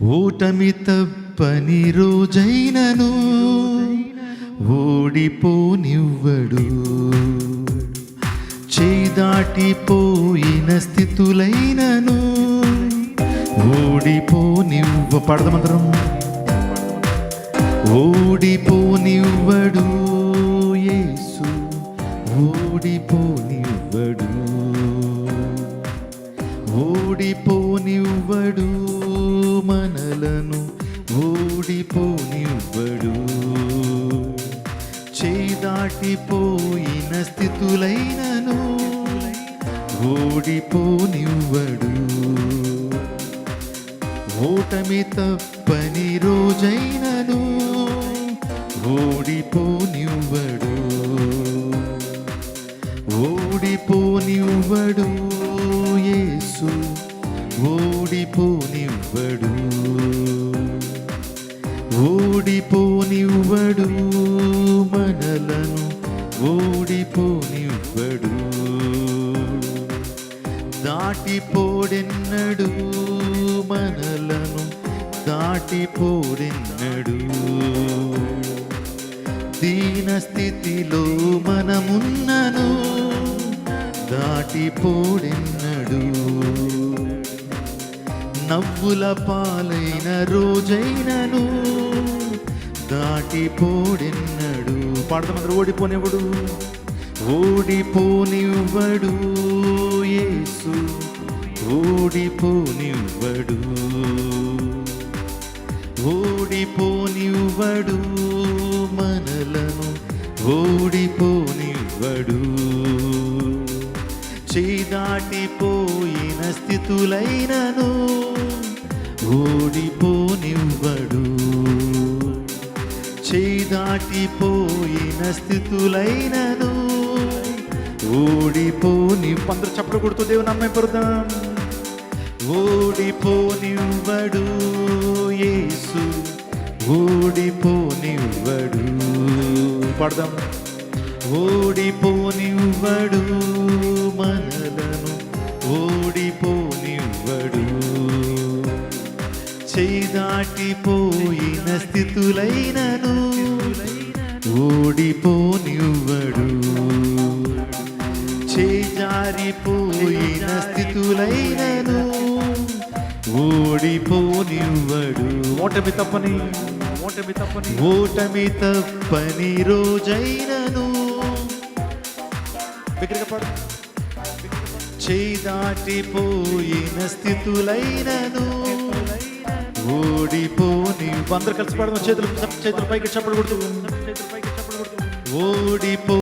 ఓటమి తప్పని రోజైనను ఓడిపోనివ్వడు. చేయి దాటిపోయిన స్థితులైనను పడదామందరం. ఓడిపోనివ్వడు యేసు, ఓడిపోనివ్వడు, ఓడిపోనివ్వడు మనలను, ఓడిపోనివ్వడు. చేయి దాటిపోయిన స్థితులైనను ఓడిపోనివ్వడు. ఓటమి తప్పని రోజైనను ఓడిపోనివ్వడు, ఓడిపోనివ్వడు యేసు, ఓడిపోనివ్వడు, ఓడిపోనివ్వడు మనలను, ఓడిపోనివ్వడు. దాటిపోడెన్నడు మనలను, దాటిపోడెన్నడు. దీన స్థితిలో మనమున్నను దాటిపోడెన్నడు. నవ్వుల పాలైన రోజైనను దాటిపోడెన్నడు. పాడతామందరూ. ఓడిపోనివ్వడు, ఓడిపోనివ్వడు యేసు, ఓడిపోనివ్వడు, ఓడిపోనివ్వడు మనలను, ఓడిపోనివ్వడు. చేయి దాటిపోయిన స్థితులైనను ఓడిపోనివ్వడు. చేయి దాటిపోయిన స్థితులైనను ఓడిపోని. అందరూ చప్పట్లు కొడుతూ దేవుని నామమున పరుద్దాం. ఓడిపోనివ్వడు యేసు, ఓడిపోనివ్వడు. పడదాం. ఓడిపోనివ్వడు మనలను, ఓడిపోనివ్వడు. చేయి దాటిపోయిన స్థితులైనను ఓడిపోనివ్వడు. చేయి జారిపోయిన స్థితులైనను ఓడిపోనివ్వడు. ఓటమి తప్పని రోజైనను చేయి దాటిపోయిన స్థితులైనను ఓడిపోని. అందరు కలిసి పడదాం. చేతులు పైకి చప్పట్లు కొడుతూ ఓడిపో